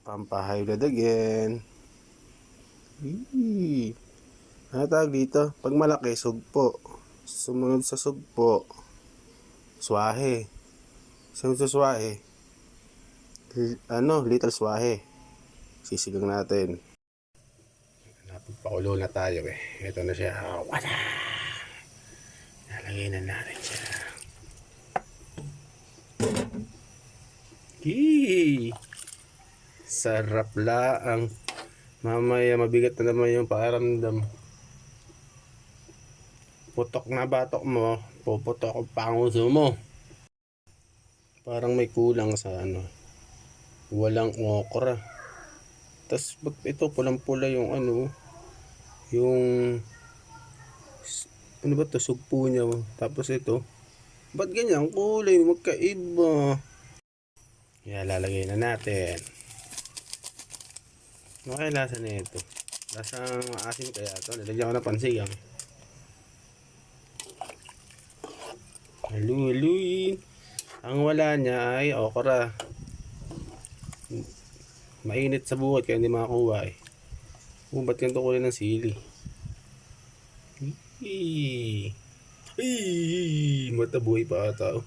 Pampahayulad again. Eee. Ano tawag dito? Pag malaki, sugpo. Sumunod sa sugpo, swahe. Sumunod sa swahe, little swahe. Sisigang natin. Napagpakulo na tayo eh. Ito na siya. Wala! Nalagay na natin siya. Eee. Sarap laang. Mamaya mabigat na naman yung pakiramdam. Putok na batok mo, puputok ang panguso mo. Parang may kulang sa walang okra. Tapos ito pulang-pula yung yung ano ba to, sugpo niya. Tapos ito, ba't ganyan kulay, magkaiba. Kaya lalagay na natin. Ano kaya lasa na ito? Lasang asin kaya ito. Nilagyan ko na pansigang. Haluin. Ang wala niya ay okra. Mainit sa buhot kaya hindi makakuha eh. Ba't ganito kulay ng sili? Matabuhay pa ata.